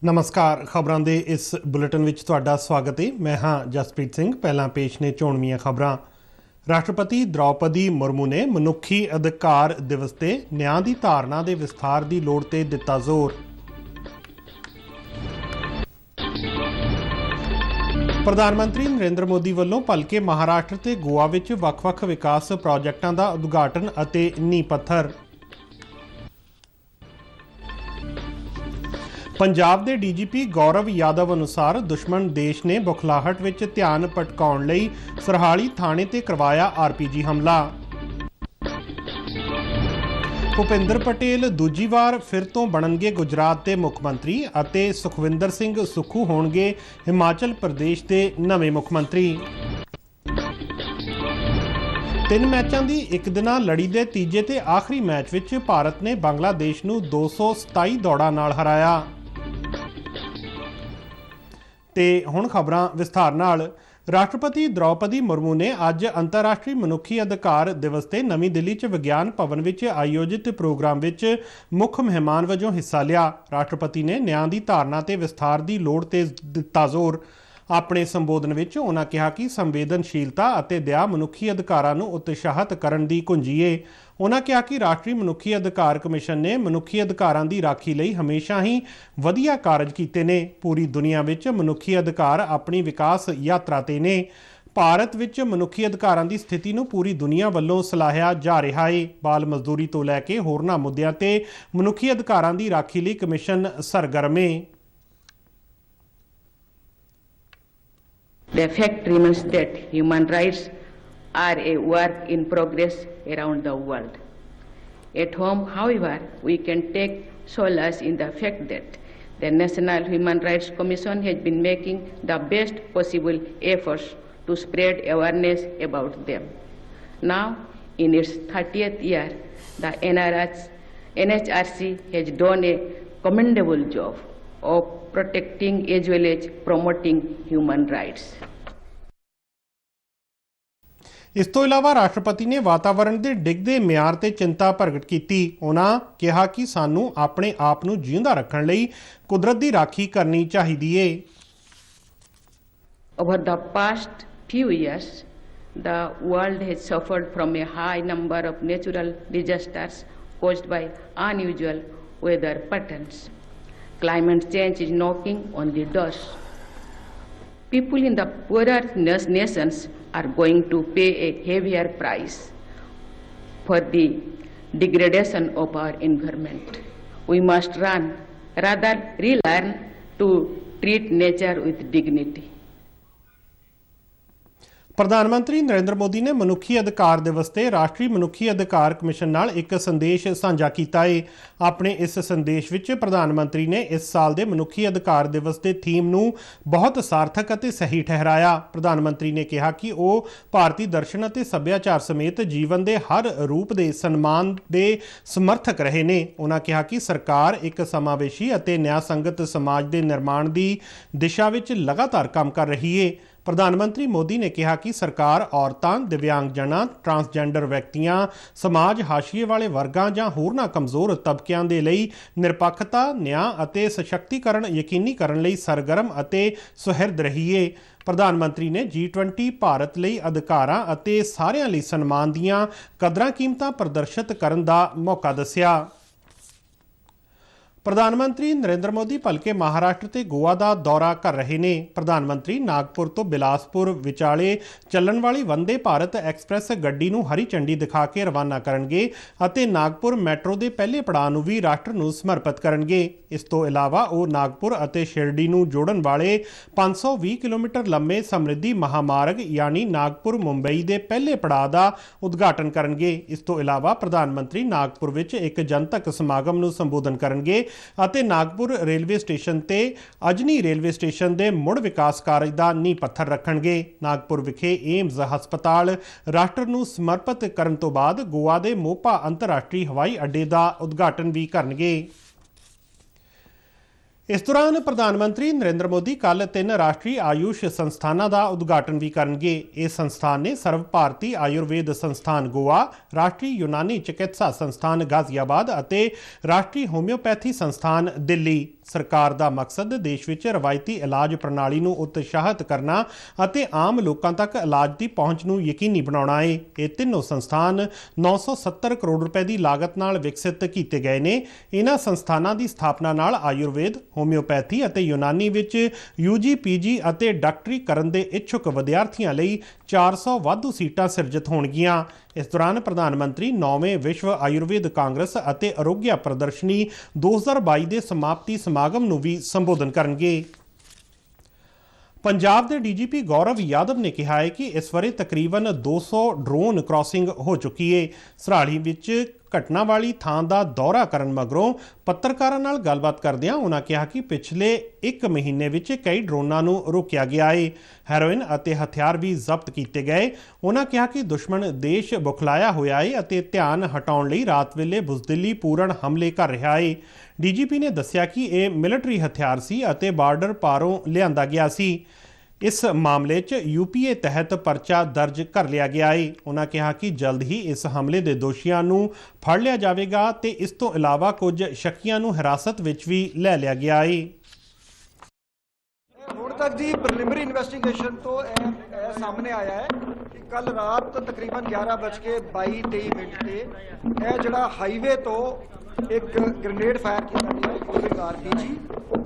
नमस्कार। खबरों के इस बुलेटिन में तुहाडा स्वागत है। मैं हाँ जसप्रीत सिंह। पहला पेश ने चोणवीआं खबरां। राष्ट्रपति द्रौपदी मुर्मू ने मनुखी अधिकार दिवस ते न्याय की धारणा के विस्तार की लोड़ ते दिता जोर। प्रधानमंत्री नरेंद्र मोदी वालों भलके महाराष्ट्र ते गोवा विच वख-वख विकास प्रोजेक्टां दा उद्घाटन अते नींह पत्थर। पंजाब के डीजीपी गौरव यादव अनुसार दुश्मन देश ने बुखलाहट विच ध्यान भटकाउण लई सरहाली थाणे ते करवाया आरपीजी हमला। भुपिंदर पटेल दूजी वार फिर तो बनणगे गुजरात के मुख मंत्री अते सुखविंदर सिंह सुक्खू होणगे हिमाचल प्रदेश के नवे मुख मंत्री। 3 मैचों की एक दिना लड़ी के तीजे ते आखिरी मैच विच भारत ने बांग्लादेश नूं 227 दौड़ां नाल हराया। ते हुण खबरां विस्तार नाल। राष्ट्रपति द्रौपदी मुर्मू ने अज अंतरराष्ट्रीय मनुखी अधिकार दिवस ते नवीं दिल्ली च विज्ञान भवन विच आयोजित प्रोग्राम विच मुख मेहमान वजों हिस्सा लिया। राष्ट्रपति ने न्याय की धारणा ते विस्तार की लोड़ ते दिता जोर। अपने संबोधन विच उन्हां कहा कि संवेदनशीलता अते दया मनुखी अधिकारां नूं उत्साहित करन दी कुंजी है। उन्हां कहा कि राष्ट्रीय मनुखी अधिकार कमिशन ने मनुखी अधिकारां दी राखी लई हमेशा ही वधिया कारज कीते ने। पूरी दुनिया विच मनुखी अधिकार अपनी विकास यात्रा ते ने। भारत विच मनुखी अधिकारां दी स्थिति नूं पूरी दुनिया वल्लों सलाहिया जा रहा है। बाल मजदूरी तो लैके होरनां मुद्दिआं ते मनुखी अधिकारां दी राखी लई कमिशन सरगर्म है। The fact remains that human rights are a work in progress around the world. At home, however, we can take solace in the fact that the National Human Rights Commission has been making the best possible efforts to spread awareness about them. Now, in its 30th year, the NHRC has done a commendable job of protecting as well as promoting human rights. इस तो इलावा राष्ट्रपति ने वातावरण के डिगदे म्यार ते चिंता प्रगट की। उन्हां कहा कि सानू अपने आप नूं जींदा रखण लई कुदरत की राखी करनी चाहिदी है। Over the past few years, the world has suffered from a high number of natural disasters caused by unusual weather patterns. Climate change is knocking on the doors. People in the poorer nations are going to pay a heavier price for the degradation of our environment. We must rather relearn to treat nature with dignity. प्रधानमंत्री नरेंद्र मोदी ने मनुखी अधिकार दिवस ते राष्ट्रीय मनुखी अधिकार commission नाल एक संदेश साझा किया है। अपने इस संदेश विच प्रधानमंत्री ने इस साल दे मनुखी अधिकार दिवस के थीम नूं बहुत सार्थक अते सही ठहराया। प्रधानमंत्री ने कहा कि वो भारतीय दर्शन अते सभ्याचार समेत जीवन के हर रूप के सन्मान के समर्थक रहे ने। उन्होंने कहा कि सरकार एक समावेशी अते न्याय संगत समाज के निर्माण की दिशा विच लगातार काम कर रही है। प्रधानमंत्री मोदी ने कहा कि सरकार औरतां, दिव्यांगजनां, ट्रांसजेंडर व्यक्तियां, समाज हाशिए वाले वर्गां जां होरनां कमज़ोर तबकिਆਂ ਦੇ ਲਈ ਨਿਰਪੱਖਤਾ, ਨਿਆਂ ਅਤੇ ਸਸ਼ਕਤੀਕਰਨ ਯਕੀਨੀ ਕਰਨ ਲਈ ਸਰਗਰਮ ਅਤੇ ਸੁਹਿਰਦ ਰਹੀ ਹੈ। प्रधानमंत्री ने G20 भारत ਲਈ ਅਧਿਕਾਰਾਂ ਅਤੇ ਸਾਰਿਆਂ ਲਈ ਸਨਮਾਨ ਦੀਆਂ ਕਦਰਾਂ ਕੀਮਤਾਂ ਪ੍ਰਦਰਸ਼ਿਤ ਕਰਨ ਦਾ ਮੌਕਾ ਦੱਸਿਆ। प्रधानमंत्री नरेंद्र मोदी भलके महाराष्ट्र ते गोवा का दौरा कर रहे ने। प्रधानमंत्री नागपुर तो बिलासपुर विचाले चलन वाली वंदे भारत एक्सप्रैस गड्डी नूं हरी झंडी दिखा के रवाना करनगे अते नागपुर मैट्रो के पहले पड़ाव नूं भी राष्ट्र नूं समर्पित करनगे। इस तो इलावा वो नागपुर अते शिरडी नूं जोड़न वाले 520 किलोमीटर लंबे समृद्धि महामार्ग यानी नागपुर मुंबई के पहले पड़ाव का उद्घाटन करनगे। इस तो इलावा प्रधानमंत्री नागपुर विच एक जनतक समागम नूं संबोधन करनगे ਅਤੇ नागपुर रेलवे स्टेशन ते अजनी रेलवे स्टेशन के मुड़ विकास कार्य का नींह पत्थर रखणगे। नागपुर विखे एम्स हस्पताल राष्ट्र नूं समर्पित करन तो बाद गोवा के मोपा अंतरराष्ट्रीय हवाई अड्डे का उद्घाटन भी करनगे। इस दौरान प्रधानमंत्री नरेंद्र मोदी कल 3 राष्ट्रीय आयुष संस्थानों का उद्घाटन भी करेंगे। इस संस्थान ने सर्व भारतीय आयुर्वेद संस्थान गोवा, राष्ट्रीय यूनानी चिकित्सा संस्थान गाजियाबाद और राष्ट्रीय होम्योपैथी संस्थान दिल्ली। ਸਰਕਾਰ ਦਾ ਮਕਸਦ ਦੇਸ਼ ਵਿੱਚ ਰਵਾਇਤੀ ਇਲਾਜ ਪ੍ਰਣਾਲੀ ਨੂੰ ਉਤਸ਼ਾਹਿਤ ਕਰਨਾ ਅਤੇ ਆਮ ਲੋਕਾਂ ਤੱਕ ਇਲਾਜ ਦੀ ਪਹੁੰਚ ਨੂੰ ਯਕੀਨੀ ਬਣਾਉਣਾ ਹੈ। ਇਹ ਤਿੰਨੋਂ ਸੰਸਥਾਨ 970 ਕਰੋੜ ਰੁਪਏ ਦੀ ਲਾਗਤ ਨਾਲ ਵਿਕਸਿਤ ਕੀਤੇ ਗਏ ਨੇ। ਇਹਨਾਂ ਸੰਸਥਾਨਾਂ ਦੀ ਸਥਾਪਨਾ ਨਾਲ ਆਯੁਰਵੇਦ, ਹੋਮਿਓਪੈਥੀ ਅਤੇ ਯੂਨਾਨੀ ਵਿੱਚ UG, PG ਅਤੇ ਡਾਕਟਰੀ ਕਰਨ ਦੇ ਇੱਛੁਕ ਵਿਦਿਆਰਥੀਆਂ ਲਈ 400 ਵਾਧੂ ਸੀਟਾਂ ਸਿਰਜਿਤ ਹੋਣਗੀਆਂ। ਇਸ ਦੌਰਾਨ ਪ੍ਰਧਾਨ ਮੰਤਰੀ 9ਵੇਂ ਵਿਸ਼ਵ ਆਯੁਰਵੇਦ ਕਾਂਗਰਸ ਅਤੇ ਆਰੋਗਿਆ ਪ੍ਰਦਰਸ਼ਨੀ 2022 ਦੇ ਸਮਾਪਤੀ ਸਮਾਗਮ ਨੂੰ ਵੀ ਸੰਬੋਧਨ ਕਰਨਗੇ। ਪੰਜਾਬ ਦੇ DGP ਗੌਰਵ ਯਾਦਵ ਨੇ ਕਿਹਾ ਹੈ ਕਿ ਇਸ ਵਾਰੇ ਤਕਰੀਬਨ 200 ਡਰੋਨ ਕ੍ਰਾਸਿੰਗ ਹੋ ਚੁੱਕੀ ਹੈ। ਸਰਾਲੀ ਵਿੱਚ ਘਟਨਾ ਵਾਲੀ ਥਾਂ ਦਾ ਦੌਰਾ ਕਰਨ ਮਗਰੋਂ ਪੱਤਰਕਾਰਾਂ ਨਾਲ ਗੱਲਬਾਤ ਕਰਦਿਆਂ ਉਹਨਾਂ ਕਿਹਾ ਕਿ ਪਿਛਲੇ 1 ਮਹੀਨੇ ਵਿੱਚ ਕਈ ਡਰੋਨਾਂ ਨੂੰ ਰੋਕਿਆ ਗਿਆ ਹੈ। ਹੈਰੋਇਨ ਅਤੇ ਹਥਿਆਰ ਵੀ ਜ਼ਬਤ ਕੀਤੇ ਗਏ। ਉਹਨਾਂ ਕਿਹਾ ਕਿ ਦੁਸ਼ਮਣ ਦੇਸ਼ ਬੁਖਲਾਇਆ ਹੋਇਆ ਹੈ ਅਤੇ ਧਿਆਨ ਹਟਾਉਣ ਲਈ ਰਾਤ ਵੇਲੇ ਬੁਜ਼ਦਿਲੀ ਪੂਰਨ ਹਮਲੇ ਕਰ ਰਿਹਾ ਹੈ। DGP ਨੇ ਦੱਸਿਆ ਕਿ ਇਹ ਮਿਲਟਰੀ ਹਥਿਆਰ ਸੀ ਅਤੇ ਬਾਰਡਰ ਪਾਰੋਂ ਲਿਆਂਦਾ ਗਿਆ ਸੀ। ਇਸ ਮਾਮਲੇ 'ਚ UPA ਤਹਿਤ ਪਰਚਾ ਦਰਜ ਕਰ ਲਿਆ ਗਿਆ ਹੈ। ਉਹਨਾਂ ਕਿਹਾ ਕਿ ਜਲਦ ਹੀ ਇਸ ਹਮਲੇ ਦੇ ਦੋਸ਼ੀਆਂ ਨੂੰ ਫੜ ਲਿਆ ਜਾਵੇਗਾ ਤੇ ਇਸ ਤੋਂ ਇਲਾਵਾ ਕੁਝ ਸ਼ੱਕੀਆਂ ਨੂੰ ਹਿਰਾਸਤ ਵਿੱਚ ਵੀ ਲੈ ਲਿਆ ਗਿਆ ਹੈ। ਹੁਣ ਤੱਕ ਦੀ ਪ੍ਰੀਲਿਮਿਨਰੀ ਇਨਵੈਸਟੀਗੇਸ਼ਨ ਤੋਂ ਇਹ ਸਾਹਮਣੇ ਆਇਆ ਹੈ ਕਿ ਕੱਲ ਰਾਤ ਤਕਰੀਬਨ 11:22-23 ਤੇ ਇਹ ਜਿਹੜਾ ਹਾਈਵੇ ਤੋਂ ਇੱਕ ਗ੍ਰੇਨੇਡ ਫਾਇਰ ਕੀਤਾ ਗਿਆ ਯੂਜ਼ਿੰਗ RPG,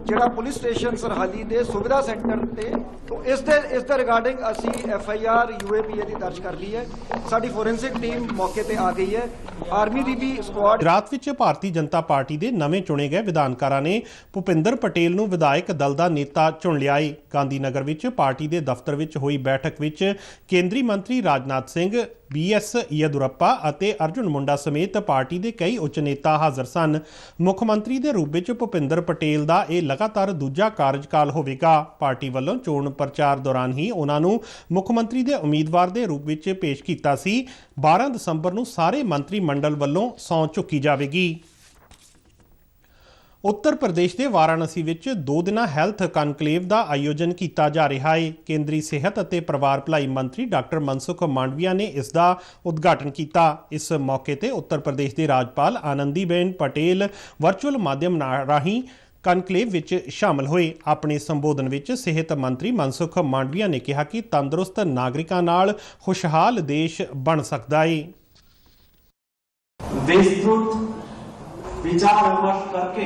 ਜਿਹੜਾ ਪੁਲਿਸ ਸਟੇਸ਼ਨ ਸਰਹਾਲੀ ਦੇ ਸੁਵਿਧਾ ਸੈਂਟਰ ਤੇ। ਤੋਂ ਇਸ ਦੇ ਰਿਗਾਰਡਿੰਗ ਅਸੀਂ FIR UAPA ਦੀ ਦਰਜ ਕਰ ਲਈ ਹੈ। ਸਾਡੀ ਫੋਰੈਂਸਿਕ ਟੀਮ ਮੌਕੇ ਤੇ ਆ ਗਈ ਹੈ। ਆਰਮੀ ਦੀ ਵੀ ਸਕੁਆਡ। ਰਾਤ ਵਿੱਚ ਭਾਰਤੀ ਜਨਤਾ ਪਾਰਟੀ ਦੇ ਨਵੇਂ ਚੁਣੇ ਗਏ ਵਿਧਾਨਕਾਰਾਂ ਨੇ ਭੁਪਿੰਦਰ ਪਟੇਲ ਨੂੰ ਵਿਧਾਇਕ ਦਲ ਦਾ ਨੇਤਾ ਚੁਣ ਲਿਆ ਹੈ। ਗਾਂਧੀ ਨਗਰ ਵਿੱਚ ਪਾਰਟੀ ਦੇ ਦਫ਼ਤਰ ਵਿੱਚ ਹੋਈ ਬੈਠਕ ਵਿੱਚ ਕੇਂਦਰੀ ਮੰਤਰੀ ਰਾਜਨਾਥ ਸਿੰਘ, BS ਯਦੁਰੱਪਾ ਅਤੇ ਅਰਜੁਨ ਮੁੰਡਾ ਸਮੇਤ ਪਾਰਟੀ ਦੇ ਕਈ ਉੱਚ ਨੇਤਾ ਹਾਜ਼ਰ ਸਨ। ਮੁੱਖ ਮੰਤਰੀ ਦੇ ਰੂਪ ਵਿੱਚ ਭੁਪਿੰਦਰ ਪਟੇਲ ਦਾ ਇਹ ਲਗਾਤਾਰ ਦੂਜਾ ਕਾਰਜਕਾਲ ਹੋਵੇਗਾ। ਪਾਰਟੀ ਵੱਲੋਂ ਚੋਣ ਪ੍ਰਚਾਰ ਦੌਰਾਨ ਹੀ ਉਹਨਾਂ ਨੂੰ ਮੁੱਖ ਮੰਤਰੀ ਦੇ ਉਮੀਦਵਾਰ ਦੇ ਰੂਪ ਵਿੱਚ ਪੇਸ਼ ਕੀਤਾ ਸੀ। 12 ਦਸੰਬਰ ਨੂੰ ਸਾਰੇ ਮੰਤਰੀ ਮੰਡਲ ਵੱਲੋਂ ਸਹੁੰ ਚੁੱਕੀ ਜਾਵੇਗੀ। ਉੱਤਰ ਪ੍ਰਦੇਸ਼ ਦੇ ਵਾਰਾਣਸੀ ਵਿੱਚ 2 ਦਿਨਾਂ ਹੈਲਥ ਕਨਕਲੇਵ ਦਾ ਆਯੋਜਨ ਕੀਤਾ ਜਾ ਰਿਹਾ ਹੈ। ਕੇਂਦਰੀ ਸਿਹਤ ਅਤੇ ਪਰਿਵਾਰ ਭਲਾਈ ਮੰਤਰੀ ਡਾਕਟਰ ਮਨਸੁਖ ਮਾਂਡਵੀਆ ਨੇ ਇਸ ਦਾ ਉਦਘਾਟਨ ਕੀਤਾ। ਇਸ ਮੌਕੇ ਤੇ ਉੱਤਰ ਪ੍ਰਦੇਸ਼ ਦੇ ਰਾਜਪਾਲ ਆਨੰਦੀਬੇਨ ਪਟੇਲ ਵਰਚੁਅਲ ਮਾਧਿਅਮ ਰਾਹੀਂ ਕਨਕਲੇਵ ਵਿੱਚ ਸ਼ਾਮਲ ਹੋਏ। ਆਪਣੇ ਸੰਬੋਧਨ ਵਿੱਚ ਸਿਹਤ ਮੰਤਰੀ ਮਨਸੁਖ ਮਾਂਡਵੀਆ ਨੇ ਕਿਹਾ ਕਿ ਤੰਦਰੁਸਤ ਨਾਗਰਿਕਾਂ ਨਾਲ ਖੁਸ਼ਹਾਲ ਦੇਸ਼ ਬਣ ਸਕਦਾ ਹੈ। विचार विमर्श करके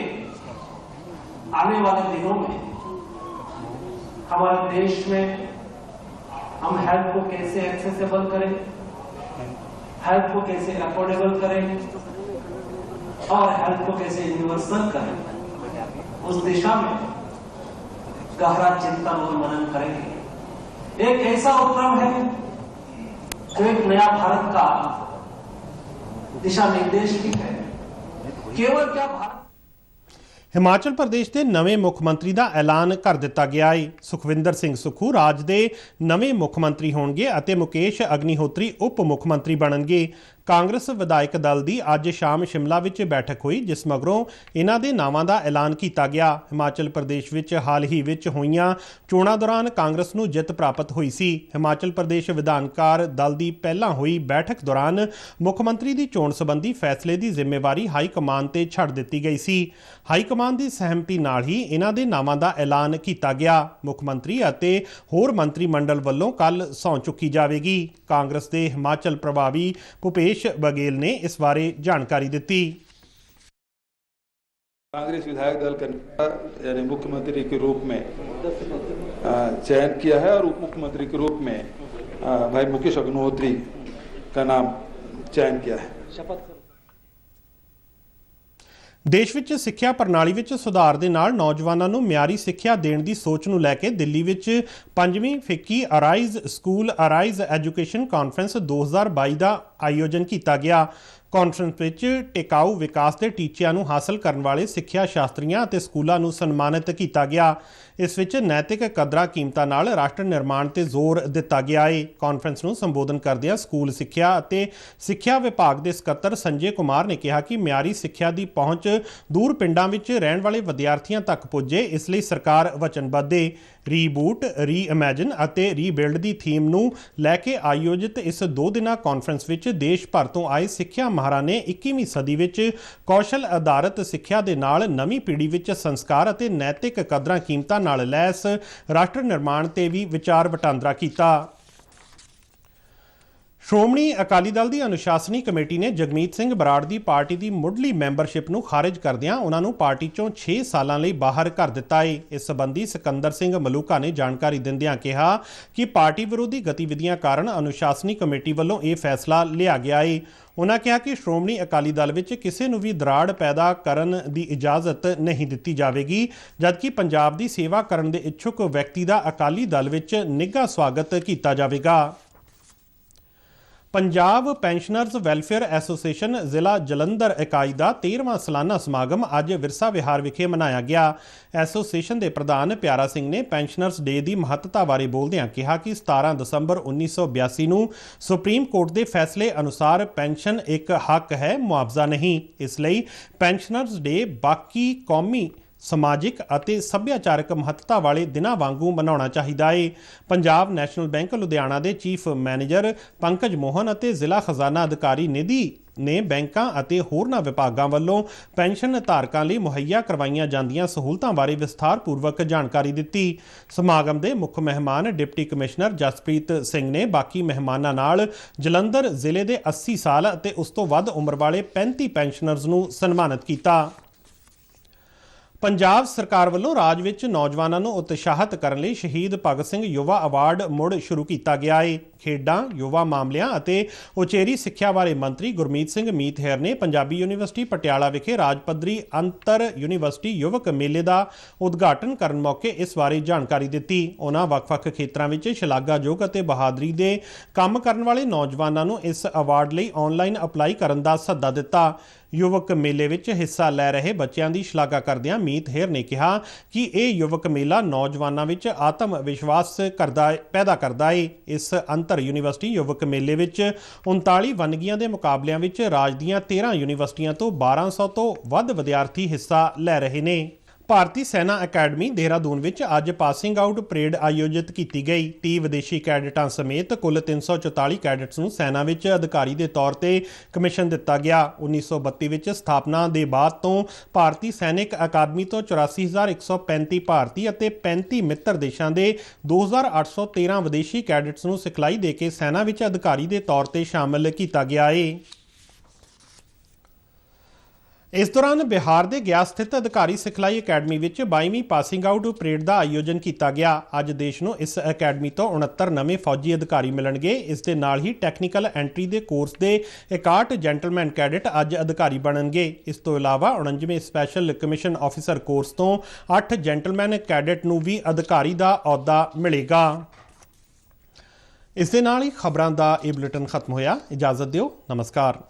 आने वाले दिनों में हमारे देश में हम हेल्थ को कैसे एक्सेसिबल करें, हेल्थ को कैसे अफोर्डेबल करें और हेल्थ को कैसे यूनिवर्सल करें, उस दिशा में गहरा चिंतन और मनन करेंगे। एक ऐसा उपक्रम है जो एक नया भारत का दिशा निर्देश भी है। केवल क्या भारत ਹਿਮਾਚਲ ਪ੍ਰਦੇਸ਼ ਦੇ ਨਵੇਂ ਮੁੱਖ ਮੰਤਰੀ ਦਾ ਐਲਾਨ ਕਰ ਦਿੱਤਾ ਗਿਆ ਹੈ। ਸੁਖਵਿੰਦਰ ਸਿੰਘ ਸੁੱਖੂ ਰਾਜ ਦੇ ਨਵੇਂ ਮੁੱਖ ਮੰਤਰੀ ਹੋਣਗੇ ਅਤੇ ਮੁਕੇਸ਼ ਅਗਨੀਹੋਤਰੀ ਉਪ ਮੁੱਖ ਮੰਤਰੀ ਬਣਨਗੇ। ਕਾਂਗਰਸ ਵਿਧਾਇਕ ਦਲ ਦੀ ਅੱਜ ਸ਼ਾਮ ਸ਼ਿਮਲਾ ਵਿੱਚ ਬੈਠਕ ਹੋਈ, ਜਿਸ ਮਗਰੋਂ ਇਹਨਾਂ ਦੇ ਨਾਵਾਂ ਦਾ ਐਲਾਨ ਕੀਤਾ ਗਿਆ। ਹਿਮਾਚਲ ਪ੍ਰਦੇਸ਼ ਵਿੱਚ ਹਾਲ ਹੀ ਵਿੱਚ ਹੋਈਆਂ ਚੋਣਾਂ ਦੌਰਾਨ ਕਾਂਗਰਸ ਨੂੰ ਜਿੱਤ ਪ੍ਰਾਪਤ ਹੋਈ ਸੀ। ਹਿਮਾਚਲ ਪ੍ਰਦੇਸ਼ ਵਿਧਾਨਕਾਰ ਦਲ ਦੀ ਪਹਿਲਾਂ ਹੋਈ ਬੈਠਕ ਦੌਰਾਨ ਮੁੱਖ ਮੰਤਰੀ ਦੀ ਚੋਣ ਸੰਬੰਧੀ ਫੈਸਲੇ ਦੀ ਜ਼ਿੰਮੇਵਾਰੀ ਹਾਈ ਕਮਾਨ ਤੇ ਛੱਡ ਦਿੱਤੀ ਗਈ ਸੀ। ਹਾਈ ਕਮਾਨ ਦੀ ਸਹਿਮਤੀ ਨਾਲ ਹੀ ਇਹਨਾਂ ਦੇ ਨਾਵਾਂ ਦਾ ਐਲਾਨ ਕੀਤਾ ਗਿਆ। ਮੁੱਖ ਮੰਤਰੀ ਅਤੇ ਹੋਰ ਮੰਤਰੀ ਮੰਡਲ ਵੱਲੋਂ ਕੱਲ੍ਹ ਸਹੁੰ ਚੁੱਕੀ ਜਾਵੇਗੀ। ਕਾਂਗਰਸ ਦੇ ਹਿਮਾਚਲ ਪ੍ਰਭਾਵੀ ਭੁਪੇਸ਼ बघेल ने इस बारे जानकारी दी। कांग्रेस विधायक दल का नेता यानी मुख्यमंत्री के रूप में चयन किया है और उप मुख्यमंत्री के रूप में भाई मुकेश अग्निहोत्री का नाम चयन किया है। शपथ ਦੇਸ਼ ਵਿੱਚ ਸਿੱਖਿਆ ਪ੍ਰਣਾਲੀ ਵਿੱਚ ਸੁਧਾਰ ਦੇ ਨਾਲ ਨੌਜਵਾਨਾਂ ਨੂੰ ਮਿਆਰੀ ਸਿੱਖਿਆ ਦੇਣ ਦੀ ਸੋਚ ਨੂੰ ਲੈ ਕੇ ਦਿੱਲੀ ਵਿੱਚ 5ਵੀਂ FICCI Arise school Arise education conference 2022 ਦਾ ਆਯੋਜਨ ਕੀਤਾ ਗਿਆ। ਕਾਨਫਰੰਸ ਵਿੱਚ ਟਿਕਾਊ ਵਿਕਾਸ ਦੇ ਟੀਚਿਆਂ ਨੂੰ ਹਾਸਲ ਕਰਨ ਵਾਲੇ ਸਿੱਖਿਆ ਸ਼ਾਸਤਰੀਆਂ ਅਤੇ ਸਕੂਲਾਂ ਨੂੰ ਸਨਮਾਨਿਤ ਕੀਤਾ ਗਿਆ। इस विच नैतिक कदरां कीमतां नाल राष्ट्र निर्माण ते जोर दिता गया है। कॉन्फ्रेंस नूं संबोधन करदिआं स्कूल सिੱਖਿਆ ਅਤੇ ਸਿੱਖਿਆ विभाग के ਸਕੱਤਰ संजय कुमार ने कहा कि ਮਿਆਰੀ ਸਿੱਖਿਆ की पहुँच दूर पिंडां विच रहण वाले विद्यार्थियों तक पुजे, इसलिए सरकार वचनबद्ध है। रीबूट, री इमैजिन ਅਤੇ रीबिल्ड की थीम नूं लैके आयोजित इस 2 दिना कॉन्फ्रेंस विच देश भर तो आए सिੱਖਿਆ माहरां ने 21ਵੀਂ सदी विच कौशल आधारित सिੱਖਿਆ ਦੇ ਨਾਲ नवीं पीढ़ी विच संस्कार ਅਤੇ नैतिक कदरां कीमतां नाल लैस राष्ट्र निर्माण ते भी विचार वटांदरा कीता। श्रोमणी अकाली दल की अनुशासनी कमेटी ने जगमीत सिंह बराड़ की पार्टी की मुढ़ली मैंबरशिप नूं खारिज करदिआं उन्हां नूं पार्टी चों 6 सालां लई बाहर कर दिता है। इस संबंधी सिकंदर सिंह मलूका ने जानकारी दिंदिआं कहा कि पार्टी विरोधी गतिविधियां कारण अनुशासनी कमेटी वल्लों यह फैसला लिया गया है। उन्होंने कहा कि श्रोमणी अकाली दल विच किसी नूं भी दराड़ पैदा करन दी इजाजत नहीं दिती जावेगी, जबकि पंजाब की सेवा करन दे इच्छुक व्यक्ति का अकाली दल विच निघा स्वागत किया जावेगा। पंजाब पेंशनर्स वैलफेयर एसोसीएशन जिला जलंधर इकाई का 13वां सालाना समागम अज विरसा विहार विखे मनाया गया। एसोसीएशन के प्रधान प्यारा सिंह ने पेंशनर्स डे की महत्ता बारे बोलदिआं कहा कि 17 दसंबर 1982 नूं सुप्रीम कोर्ट के फैसले अनुसार पेंशन एक हक है, मुआवजा नहीं। इसलिए पेंशनर्स डे बाकी कौमी समाजिक ਅਤੇ ਸੱਭਿਆਚਾਰਕ महत्ता वाले दिनां वांगू मनाउणा चाहीदा है। पंजाब नैशनल बैंक लुधियाना के चीफ मैनेजर पंकज मोहन ਅਤੇ ਜ਼ਿਲ੍ਹਾ खजाना अधिकारी निधि ने बैंकां ਅਤੇ होरनां विभागां ਵੱਲੋਂ ਪੈਨਸ਼ਨ ਧਾਰਕਾਂ ਲਈ ਮੁਹੱਈਆ ਕਰਵਾਈਆਂ ਜਾਂਦੀਆਂ ਸਹੂਲਤਾਂ ਬਾਰੇ ਵਿਸਥਾਰਪੂਰਵਕ ਜਾਣਕਾਰੀ ਦਿੱਤੀ। ਸਮਾਗਮ ਦੇ ਮੁੱਖ ਮਹਿਮਾਨ डिप्टी कमिश्नर जसप्रीत सिंह ने बाकी ਮਹਿਮਾਨਾਂ ਨਾਲ ਜਲੰਧਰ ਜ਼ਿਲ੍ਹੇ ਦੇ 80 ਸਾਲ ਅਤੇ ਉਸ ਤੋਂ ਵੱਧ ਉਮਰ ਵਾਲੇ 35 ਪੈਨਸ਼ਨਰਜ਼ ਨੂੰ ਸਨਮਾਨਿਤ ਕੀਤਾ। पंजाब सरकार वालों राज विच नौजवानों को उत्साहित करने लई शहीद भगत सिंह युवा अवार्ड मुड़ शुरू किया गया है। खेडां, युवा मामलिਆਂ ਅਤੇ ਉਚੇਰੀ ਸਿੱਖਿਆ बारे मंत्री गुरमीत सिंह मीतहेर ने पंजाबी यूनीवर्सिटी पटियाला विखे राज पद्धरी अंतर यूनीवर्सिटी युवक मेले का उद्घाटन करन मौके इस बारे जानकारी दी। उन्हां वख-वख खेत्रां विच शलाघायोग ਅਤੇ बहादरी दे काम करन वाले नौजवानों को इस अवार्ड लई ऑनलाइन अपलाई करन दा सੱਦਾ दिता। युवक मेले विच हिस्सा लै रहे बच्चों की शलाघा करदिआं मीतहेर ने कहा कि यह युवक मेला नौजवानों विच आत्म विश्वास पैदा करता है। इस अंतर यूनीवर्सिटी युवक मेले विच 39 वनगियां के मुकाबलिਆਂ विच राज दीआं 13 यूनीवर्सिटियां तो 1200 तो वध विद्यार्थी हिस्सा लै रहे ने। भारती सेना अकैडमी देहरादून विच अज पासिंग आउट परेड आयोजित की गई। 30 विदेशी कैडेटां समेत कुल 344 कैडेट्स नूं सेना विच अधिकारी के तौर पर कमिशन दिता गया। 1932 विच स्थापना के बाद तो भारती सैनिक अकादमी तो 84,135 भारती और 35 मित्र देशों के 2,813 विदेशी कैडेट्स नूं सिखलाई दे के सेना विच अधिकारी के तौर पर शामिल किया गया है। इस दौरान बिहार के गया स्थित अधिकारी सिखलाई अकैडमी विच 22वीं पासिंग आउट परेड का आयोजन किया गया। अज देश नूं इस अकैडमी तो 69 नवे फौजी अधिकारी मिलणगे। इस दे नाल ही टैक्नीकल एंट्री के कोर्स के 61 जेंटलमैन कैडेट अज अधिकारी बनणगे। इस तो इलावा 49वें स्पैशल कमिशन ऑफिसर कोर्स तो 8 जेंटलमैन कैडेट नूं भी अधिकारी का अहुदा मिलेगा। इस दे नाल ही खबरां दा ये बुलेटिन खत्म होया। इजाजत दिओ, नमस्कार।